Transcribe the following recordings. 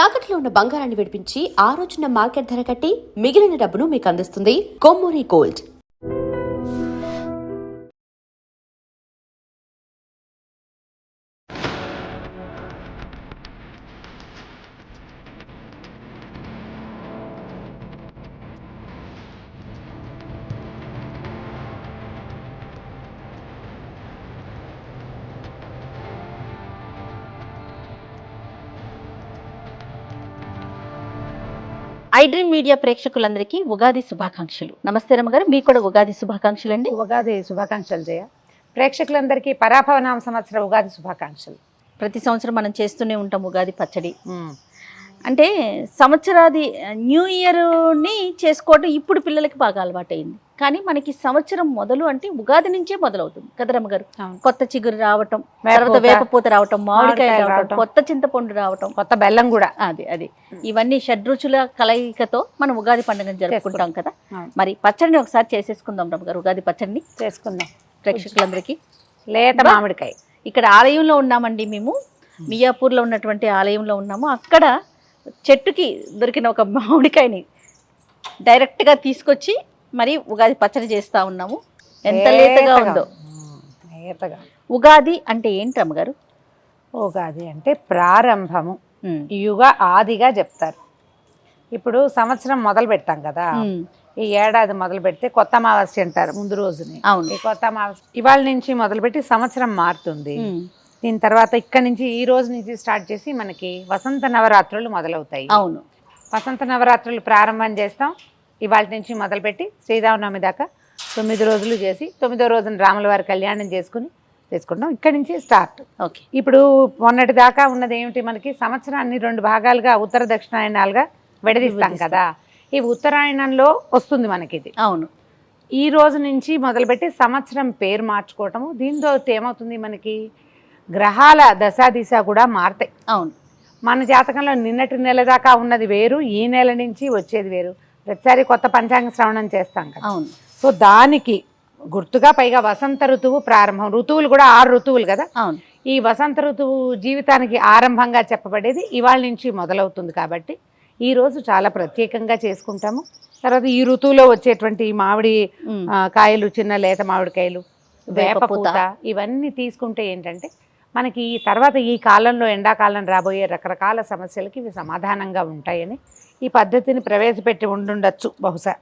తాకట్లో ఉన్న బంగారాన్ని విడిపించి ఆ రోజున మార్కెట్ ధర కట్టి మిగిలిన డబ్బును మీకు అందిస్తుంది Kommuri gold. I dream media ప్రేక్షకులందరికీ ఉగాది శుభాకాంక్షలు. నమస్తే రమ్మగారు, మీకు కూడా ఉగాది శుభాకాంక్షలు అండి. ఉగాది శుభాకాంక్షలు జయ. ప్రేక్షకులందరికీ పరాభవనామ సంవత్సర ఉగాది శుభాకాంక్షలు. ప్రతి సంవత్సరం మనం చేస్తూనే ఉంటాం ఉగాది పచ్చడి. అంటే సంవత్సరాది న్యూ ఇయర్ని చేసుకోవడం ఇప్పుడు పిల్లలకి బాగా అలవాటైంది. కానీ మనకి సంవత్సరం మొదలు అంటే ఉగాది నుంచే మొదలవుతుంది కదా రమ్మగారు. కొత్త చిగురు రావటం, తర్వాత వేపపూత రావటం, మామిడికాయ రావటం, కొత్త చింతపండు రావటం, కొత్త బెల్లం కూడా, అది ఇవన్నీ షడ్రుచుల కలయికతో మనం ఉగాది పండుగను జరుపుకుంటాం కదా. మరి పచ్చడిని ఒకసారి చేసేసుకుందాం రమ్మగారు. ఉగాది పచ్చడిని చేసుకుందాం ప్రేక్షకులందరికీ. లేత మామిడికాయ. ఇక్కడ ఆలయంలో ఉన్నామండి మేము, మియాపూర్లో ఉన్నటువంటి ఆలయంలో ఉన్నాము. అక్కడ చెట్టుకి దొరికిన ఒక మామిడికాయని డైరెక్ట్గా తీసుకొచ్చి మరి ఉగాది పచ్చడి చేస్తూ ఉన్నాము. ఎంత లేతగా ఉందో. ఉగాది అంటే ఏంటి అమ్మగారు? ఉగాది అంటే ప్రారంభము, యుగ ఆదిగా చెప్తారు. ఇప్పుడు సంవత్సరం మొదలు పెడతాం కదా, ఈ ఏడాది మొదలు పెడితే కొత్త అమావాస్య అంటారు ముందు రోజుని. ఈ కొత్త అమావాస్య ఇవాళ నుంచి మొదలుపెట్టి సంవత్సరం మారుతుంది. దీని తర్వాత ఇక్కడ నుంచి ఈ రోజు నుంచి స్టార్ట్ చేసి మనకి వసంత నవరాత్రులు మొదలవుతాయి. అవును, వసంత నవరాత్రులు ప్రారంభం చేస్తాం. ఇవాళ నుంచి మొదలుపెట్టి శ్రీరామనవమి దాకా 9 రోజులు చేసి 9వ రోజున రాముల వారి కళ్యాణం చేసుకుంటాం. ఇక్కడి నుంచి స్టార్ట్. ఓకే. ఇప్పుడు మొన్నటి దాకా ఉన్నది ఏమిటి, మనకి సంవత్సరాన్ని 2 భాగాలుగా ఉత్తర దక్షిణాయనాలుగా విడదీస్తాం కదా. ఈ ఉత్తరాయణంలో వస్తుంది మనకి ఇది. అవును. ఈ రోజు నుంచి మొదలుపెట్టి సంవత్సరం పేరు మార్చుకోవటము. దీంతో ఏమవుతుంది, మనకి గ్రహాల దశాదిశ కూడా మారుతాయి. అవును. మన జాతకంలో నిన్నటి నెల దాకా ఉన్నది వేరు, ఈ నెల నుంచి వచ్చేది వేరు. ప్రతిసారి కొత్త పంచాంగ శ్రవణం చేస్తాం కదా. అవును. సో దానికి గుర్తుగా పైగా వసంత ఋతువు ప్రారంభం. ఋతువులు కూడా 6 ఋతువులు కదా. అవును. ఈ వసంత ఋతువు జీవితానికి ఆరంభంగా చెప్పబడేది ఇవాళ నుంచి మొదలవుతుంది. కాబట్టి ఈ రోజు చాలా ప్రత్యేకంగా చేసుకుంటాము. తర్వాత ఈ ఋతువులో వచ్చేటువంటి మామిడి కాయలు, చిన్న లేత మామిడికాయలు, వేపపూత, ఇవన్నీ తీసుకుంటే ఏంటంటే మనకి ఈ తర్వాత ఈ కాలంలో ఎండాకాలం రాబోయే రకరకాల సమస్యలకి ఇవి సమాధానంగా ఉంటాయని ఈ పద్ధతిని ప్రవేశపెట్టి ఉండుండొచ్చు బహుశా.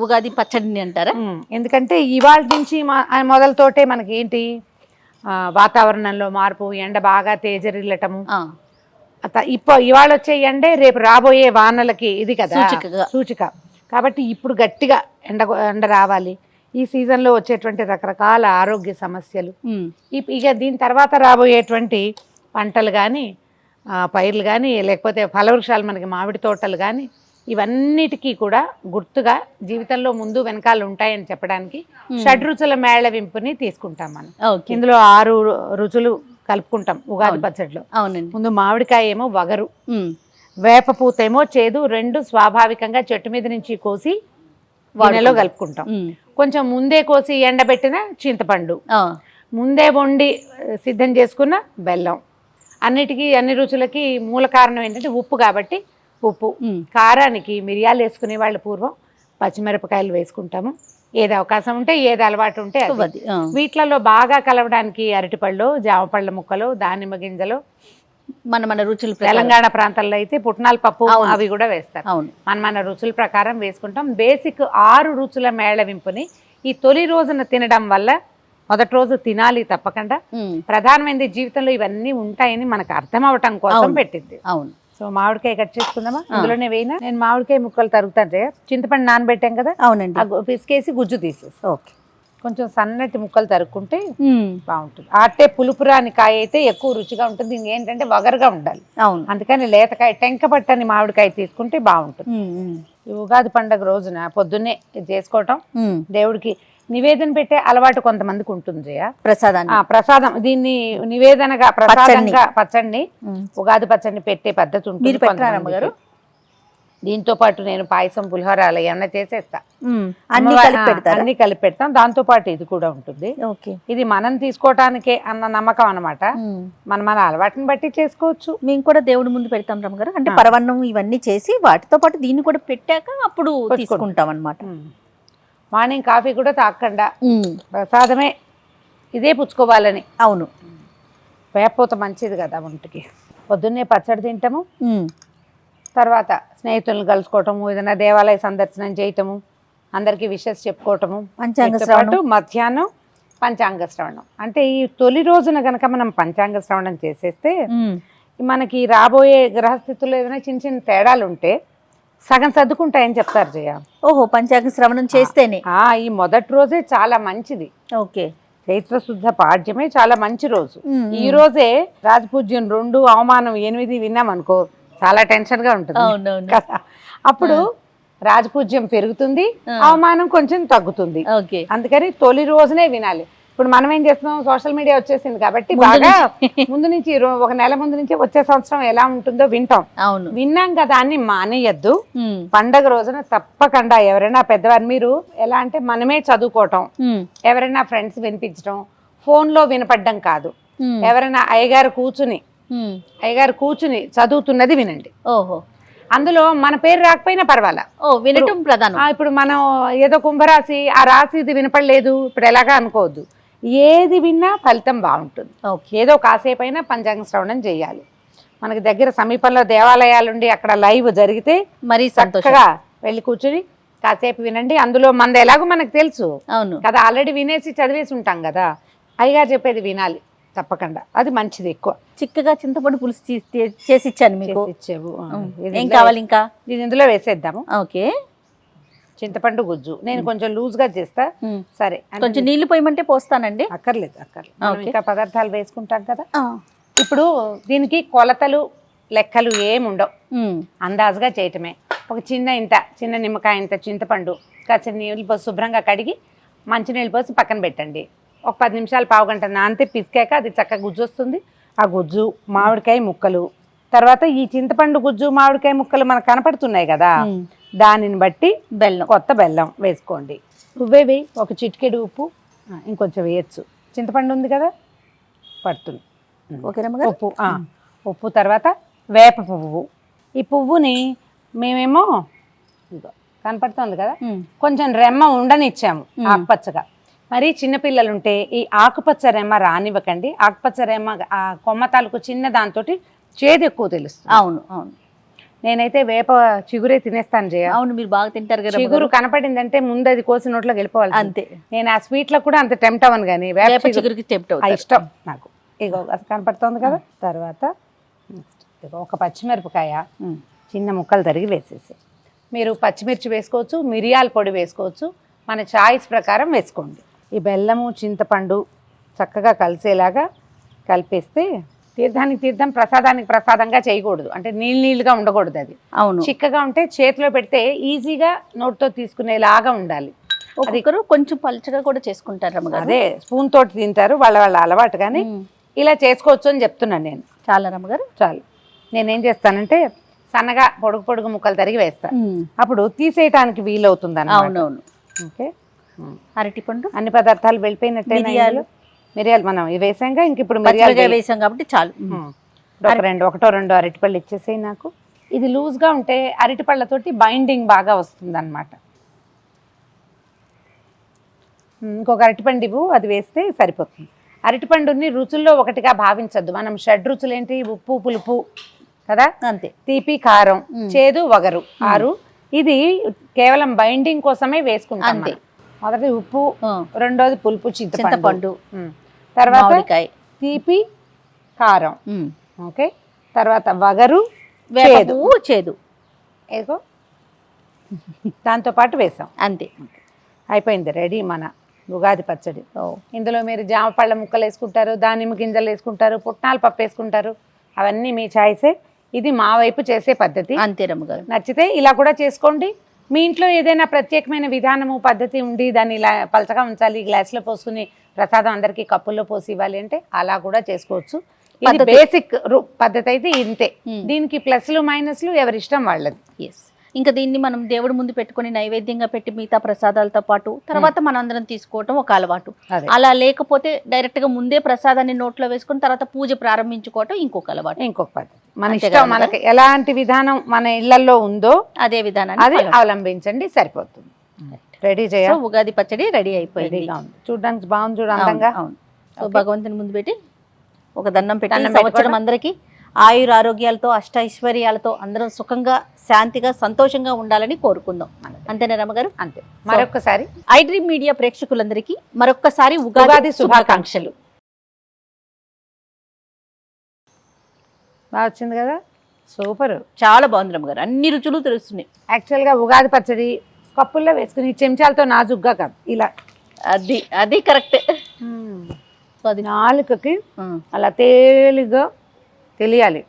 ఉగాది పచ్చడిని అంటారా? ఎందుకంటే ఇవాళ నుంచి మొదలతోటే మనకి ఏంటి, వాతావరణంలో మార్పు, ఎండ బాగా తేజరిల్లటము. ఇవాళ వచ్చే ఎండే రేపు రాబోయే వానలకి ఇది కదా సూచిక. కాబట్టి ఇప్పుడు గట్టిగా ఎండ రావాలి. ఈ సీజన్లో వచ్చేటువంటి రకరకాల ఆరోగ్య సమస్యలు, ఇక దీని తర్వాత రాబోయేటువంటి పంటలు కానీ, పైర్లు కానీ, లేకపోతే ఫలవృక్షాలు, మనకి మామిడి తోటలు కానీ, ఇవన్నిటికీ కూడా గుర్తుగా జీవితంలో ముందు వెనకాల ఉంటాయని చెప్పడానికి షడ్రుచుల మేళవింపుని తీసుకుంటాం మనం. ఇందులో 6 రుచులు కలుపుకుంటాం ఉగాది పచ్చడిలో. ముందు మామిడికాయ ఏమో వగరు, వేపపూత ఏమో చేదు. 2 స్వాభావికంగా చెట్టు మీద నుంచి కోసి వాటిలో కలుపుకుంటాం. కొంచెం ముందే కోసి ఎండబెట్టిన చింతపండు, ముందే వండి సిద్ధం చేసుకున్న బెల్లం. అన్ని రుచులకి మూల కారణం ఏంటంటే ఉప్పు. కాబట్టి ఉప్పు, కారానికి మిరియాలు వేసుకునే వాళ్ళు పూర్వం పచ్చిమిరపకాయలు వేసుకుంటాము. ఏది అవకాశం ఉంటే, ఏది అలవాటు ఉంటే అది. వీటిలలో బాగా కలవడానికి అరటిపళ్ళు, జామపళ్ళ ముక్కలు, దానిమ్మ గింజలు, మన రుచులు. తెలంగాణ ప్రాంతాల్లో అయితే పుట్నాల పప్పు అవి కూడా వేస్తారు. మన రుచుల ప్రకారం వేసుకుంటాం. బేసిక్ 6 రుచుల మేళవింపుని ఈ తొలి రోజున తినడం వల్ల, మొదటి రోజు తినాలి తప్పకుండా, ప్రధానమైనది జీవితంలో ఇవన్నీ ఉంటాయని మనకు అర్థం అవటం కోసం పెట్టింది. అవును. సో మామిడికాయ కట్ చేసుకుందామా? అందులోనే వేయినా నేను మామిడికాయ ముక్కలు తరుగుతాను. చింతపండు నానబెట్టాం కదా. అవునండి. పిసికేసి గుజ్జు తీసేసి ఓకే, కొంచెం సన్నటి ముక్కలు తరుక్కుంటే బాగుంటుంది. అట్టే పులుపురాని కాయ అయితే ఎక్కువ రుచిగా ఉంటుంది. దీనికి ఏంటంటే వగరుగా ఉండాలి. అవును. అందుకని లేతకాయ, టెంక పట్టని మామిడికాయ తీసుకుంటే బాగుంటుంది. ఈ ఉగాది పండుగ రోజున పొద్దున్నే చేసుకోవటం, దేవుడికి నివేదన పెట్టే అలవాటు కొంతమందికి ఉంటుంది జయ. ప్రసాదం దీన్ని నివేదనగా ప్రసాదంగా పచ్చడిని, ఉగాది పచ్చడిని పెట్టే పద్ధతి ఉంటుంది. దీంతో పాటు నేను పాయసం పులిహోర అలా ఏమన్నా చేసేస్తా. అన్ని కలిపి పెడతారా? అన్ని కలిపి పెడతాం. దాంతో పాటు ఇది కూడా ఉంటుంది. ఓకే. ఇది మనం తీసుకోవటానికే అన్న నమ్మకం అన్నమాట. మన అలవాటుని బట్టి చేసుకోవచ్చు. మేము కూడా దేవుడి ముందు పెడతాం రమ్మగారు. అంటే పరవన్నం ఇవన్నీ చేసి వాటితో పాటు దీన్ని కూడా పెట్టాక అప్పుడు తీసుకుంటాం అన్నమాట. మార్నింగ్ కాఫీ కూడా తాగకుండా ప్రసాదమే ఇదే పుచ్చుకోవాలని. అవును, వేపూత మంచిది కదా ఒంటికి. పొద్దున్నే పచ్చడి తింటాము, తర్వాత స్నేహితులను కలుసుకోవటము, ఏదైనా దేవాలయ సందర్శనం చేయటము, అందరికీ విషెస్ చెప్పుకోవటము, పంచాంగ శ్రవణం, మధ్యాహ్నం పంచాంగ శ్రవణం. అంటే ఈ తొలి రోజున గనక మనం పంచాంగ శ్రవణం చేసేస్తే మనకి రాబోయే గ్రహస్థితుల్లో ఏదైనా చిన్న చిన్న తేడాలు ఉంటే సగం సర్దుకుంటాయని చెప్తారు జయ. ఓహో, పంచాంగ శ్రవణం చేస్తేనే. ఈ మొదటి రోజే చాలా మంచిది. ఓకే. చైత్ర శుద్ధ పాడ్యమే చాలా మంచి రోజు. ఈ రోజే రాజపూజ్యం 2 అవమానం 8 విన్నాం అనుకో, చాలా టెన్షన్ గా ఉంటుంది కదా. అప్పుడు రాజపూజ్యం పెరుగుతుంది, అవమానం కొంచెం తగ్గుతుంది. అందుకని తొలి రోజునే వినాలి. ఇప్పుడు మనం ఏం చేస్తున్నాం, సోషల్ మీడియా వచ్చేసింది కాబట్టి బాగా ముందు నుంచి ఒక నెల ముందు నుంచి వచ్చే సంవత్సరం ఎలా ఉంటుందో వింటాం. విన్నాం కదా అని మానేయద్దు. పండగ రోజున తప్పకుండా ఎవరైనా పెద్దవారు, మీరు ఎలా అంటే మనమే చదువుకోవటం, ఎవరైనా ఫ్రెండ్స్ వినిపించడం, ఫోన్ లో వినపడ్డం కాదు. ఎవరైనా అయ్యగారు కూర్చుని చదువుతున్నది వినండి. ఓహో, అందులో మన పేరు రాకపోయినా పర్వాలా, వినటం ప్రధానం. ఇప్పుడు మనం ఏదో కుంభరాశి, ఆ రాశి ఇది వినపడలేదు ఇప్పుడు ఎలాగా అనుకోవద్దు. ఏది విన్నా ఫలితం బాగుంటుంది. ఏదో కాసేపు అయినా పంచాంగ శ్రవణం చేయాలి. మనకి దగ్గర సమీపంలో దేవాలయాలుండి అక్కడ లైవ్ జరిగితే మరీ చక్కగా వెళ్ళి కూర్చుని కాసేపు వినండి. అందులో మనది ఎలాగో మనకు తెలుసు కదా, ఆల్రెడీ వినేసి చదివేసి ఉంటాం కదా. అయ్యగారు చెప్పేది వినాలి తప్పకుండా, అది మంచిది. ఎక్కువ చిక్కగా చింతపండు పులుసు చేసి ఇచ్చాను మీకు. ఇచ్చావు. ఏం కావాలి ఇంకా? ఇది ఇందులో వేసేద్దాము. ఓకే. చింతపండు గుజ్జు నేను కొంచెం లూజ్ గా చేస్తా. సరే, కొంచెం నీళ్లు పోయమంటే పోస్తానండి. అక్కర్లేదు. ఇంకా పదార్థాలు వేసుకుంటాం కదా. ఇప్పుడు దీనికి కొలతలు లెక్కలు ఏముండవు, అందాజుగా చేయటమే. ఒక చిన్న నిమ్మకాయ ఇంత చింతపండు కాసిన నీళ్ళు పోసి శుభ్రంగా కడిగి మంచినీళ్ళు పోసి పక్కన పెట్టండి. ఒక 10 నిమిషాలు పావుగంట నానితే పిసికాక అది చక్కగా గుజ్జు వస్తుంది. ఆ గుజ్జు, మామిడికాయ ముక్కలు, తర్వాత ఈ చింతపండు గుజ్జు మామిడికాయ ముక్కలు మనకు కనపడుతున్నాయి కదా, దానిని బట్టి కొత్త బెల్లం వేసుకోండి. ఉవ్వేవి ఒక చిటికెడు ఉప్పు, ఇంకొంచెం వేయచ్చు. చింతపండు ఉంది కదా పడుతుంది. ఉప్పు తర్వాత వేప పువ్వు. ఈ పువ్వుని మేమేమో కనపడుతుంది కదా, కొంచెం రెమ్మ ఉండనిచ్చాము ఆకుపచ్చగా. మరి చిన్నపిల్లలు ఉంటే ఈ ఆకుపచ్చ రెమ్మ రానివ్వకండి. ఆకుపచ్చ రెమ్మ ఆ కొమ్మ తాలూకు చిన్న దాంతో చేదు ఎక్కువ తెలుస్తుంది. అవును. నేనైతే వేప చిగురే తినేస్తాను జయ. అవును, మీరు బాగా తింటారు కదా. చిగురు కనపడిందంటే ముందు అది కోసి నోట్లోకి వెళ్ళిపోవాలి అంతే. నేను ఆ స్వీట్ లో కూడా అంత టెంప్ట్ అవ్వను, కానీ వేప చిగురికి ఇష్టం నాకు. ఇగో అది కనపడుతోంది కదా. తర్వాత ఒక పచ్చిమిరపకాయ చిన్న ముక్కలు తరిగి వేసేసి, మీరు పచ్చిమిర్చి వేసుకోవచ్చు, మిరియాల పొడి వేసుకోవచ్చు, మన చాయిస్ ప్రకారం వేసుకోండి. ఈ బెల్లము చింతపండు చక్కగా కలిసేలాగా కలిపేస్తే, తీర్థానికి తీర్థం ప్రసాదానికి ప్రసాదంగా చేయకూడదు. అంటే నీళ్ళుగా ఉండకూడదు. అది చిక్కగా ఉంటే చేతిలో పెడితే ఈజీగా నోటితో తీసుకునేలాగా ఉండాలి. ఒకరు కొంచెం పలుచగా కూడా చేసుకుంటారు. అదే స్పూన్ తోటి తింటారు, వాళ్ళ అలవాటు. కానీ ఇలా చేసుకోవచ్చు అని చెప్తున్నాను నేను. చాలా రమ్మగారు, చాలు. నేనేం చేస్తానంటే సన్నగా పొడుగు ముక్కలు తరిగి వేస్తాను. అప్పుడు తీసేయటానికి వీలవుతుంది అన్నమాట. అవునవును. ఓకే. అరటిపండు, అన్ని పదార్థాలు వెళ్ళిపోయినట్టే. మిరియాలు మనం ఇవి వేసాంగా, ఇంక ఇప్పుడు మిరియాలు వేసాం కాబట్టి చాలు. ఒకటో రెండో అరటిపళ్ళు ఇచ్చేసేయి నాకు. ఇది లూజ్గా ఉంటే అరటిపళ్ళతోటి బైండింగ్ బాగా వస్తుంది అన్నమాట. ఇంకొక అరటిపండు ఇవ్వు, అది వేస్తే సరిపోతుంది. అరటిపండుని రుచుల్లో ఒకటిగా భావించద్దు. మనం 6 రుచులు ఏంటి? ఉప్పు, పులుపు కదా, అంతే. తీపి, కారం, చేదు, వగరు, 6. ఇది కేవలం బైండింగ్ కోసమే వేసుకుంటాం. మొదటి ఉప్పు, రెండోది పులుపు చింతపండు, తర్వాత తీపి, కారం, ఓకే, తర్వాత వగరు, చేదు ఏదో దాంతో పాటు వేసాం. అంతే, అయిపోయింది. రెడీ మన ఉగాది పచ్చడి. ఇందులో మీరు జామ పళ్ళ ముక్కలు వేసుకుంటారు, దానిమ్మ గింజలు వేసుకుంటారు, పుట్నాల పప్పు వేసుకుంటారు, అవన్నీ మీ చాయిసే. ఇది మా వైపు చేసే పద్ధతి. అంతే రమ్మగారు. నచ్చితే ఇలా కూడా చేసుకోండి. మీ ఇంట్లో ఏదైనా ప్రత్యేకమైన విధానము పద్ధతి ఉండి దాన్ని ఇలా పలచగా ఉంచాలి, గ్లాసులో పోసుకుని ప్రసాదం అందరికీ కప్పుల్లో పోసి ఇవ్వాలి అంటే అలా కూడా చేసుకోవచ్చు. ఇది బేసిక్ పద్ధతి అయితే ఇంతే. దీనికి ప్లస్లు మైనస్లు ఎవరి ఇష్టం వాళ్ళది. ఇంకా దీన్ని మనం దేవుడి ముందు పెట్టుకొని నైవేద్యంగా పెట్టి మిగతా ప్రసాదాలతో పాటు తర్వాత మనందరం తీసుకోవటం ఒక అలవాటు. అదే. అలా లేకపోతే డైరెక్ట్ గా ముందే ప్రసాదాన్ని నోట్లో వేసుకుని తర్వాత పూజ ప్రారంభించుకోవటం ఇంకొక అలవాటు. ఇంకొక పద్ధతి మన ఇష్టం, మనకి ఎలాంటి విధానం మన ఇళ్లలో ఉందో అదే విధానాన్ని అది అవలంబించండి, సరిపోతుంది. రెడీ సో చేయాలి. ఉగాది పచ్చడి రెడీ అయిపోయింది. రెడీగా ఉంది, చూడడానికి బాగుంది, చూడు అందంగా. అవును. సో భగవంతుని ముందు పెట్టి ఒక దండం పెట్టి దండం సంవత్సరం పెట్టుకోవడం. అందరికీ ఆయుర ఆరోగ్యాలతో అష్టైశ్వర్యాలతో అందరం సుఖంగా శాంతిగా సంతోషంగా ఉండాలని కోరుకుందాం. అంతేనా రమ్మగారు? అంతే. మరొకసారి ఐ డ్రీమ్ మీడియా ప్రేక్షకులందరికీ మరొక్కసారి ఉగాది శుభాకాంక్షలు. బాగా వచ్చింది కదా, సూపర్. చాలా బాగుంది రమ్మగారు, అన్ని రుచులు తెలుస్తున్నాయి. యాక్చువల్గా ఉగాది పచ్చడి కప్పుల్లో వేసుకుని చెంచాలతో నాజుగ్గా కాదు, ఇలా అది అది కరెక్ట్. సో అది నాలుకకి అలా తేలిగా తెలియాలి,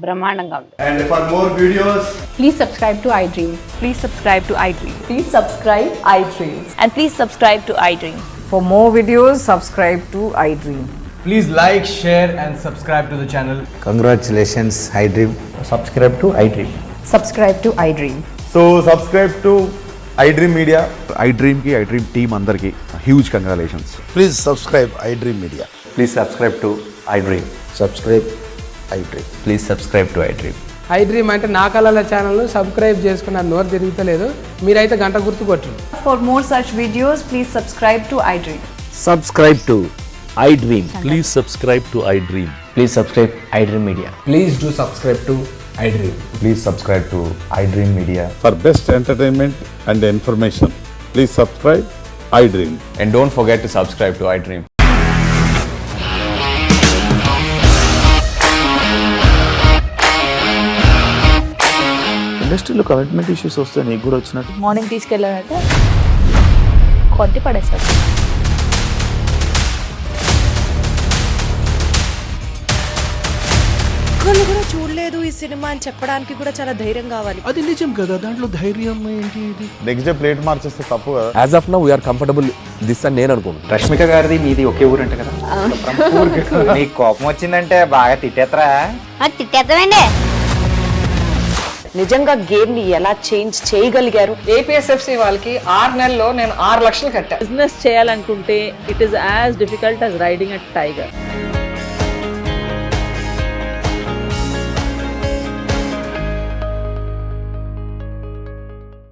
బ్రహ్మాండంగా ఉంది. And for more videos, Please subscribe to iDream. Please subscribe to iDream. Please subscribe iDream. And please subscribe to iDream. For more videos, subscribe to iDream. please like, share and subscribe to the channel. Congratulations, iDream. Subscribe to iDream. Subscribe to iDream. So subscribe to iDream Media. iDream ki iDream team andarki huge congratulations. Please subscribe iDream Media. Please subscribe to iDream. Subscribe iDream. Please subscribe to iDream. iDream అంటే నా కళల channel subscribe చేసుకున్న నోరు తిరుగుతలేదు, మీరైతే గంట గుర్తు కొట్టండి. For more such videos, please subscribe to iDream. Subscribe to iDream. Please subscribe to iDream. Please subscribe iDream Media. Please do subscribe to iDream. Please subscribe to iDream Media. For best entertainment and information, please subscribe iDream. And don't forget to subscribe to iDream. ఇండస్ట్రీలో commitment issues వస్తే నీకు కూడా వచ్చినట్టు morning తీసుకెళ్ళాలంటే కొద్ది పడేస్తారు. ఒక్కళ్ళు కూడా చూడలేదు ఈ సినిమా అని చెప్పడానికి కూడా చాలా ధైర్యం కావాలి. అది నిజం కదా, దాంట్లో ధైర్యం ఏంటి? ఇది నెక్స్ట్ డే ప్లేట్ మార్చేస్తే తప్పు కదా. As of now, we are comfortable this అని నేను అనుకుంటున్నాను. రష్మిక గారిది మీది ఒకే ఊరంట కదా. నీకు కోపం వచ్చిందంటే బాగా తిట్టేత్తరా? తిట్టేద్దామండి. నిజంగా గేమ్ ని ఎలా చేంజ్ చేయగలిగారు? ఏపీఎస్ఎఫ్సి వాళ్ళకి 6 నెలల్లో నేను 6 లక్షలు కట్టా. బిజినెస్ చేయాలనుకుంటే it is as difficult as riding a tiger.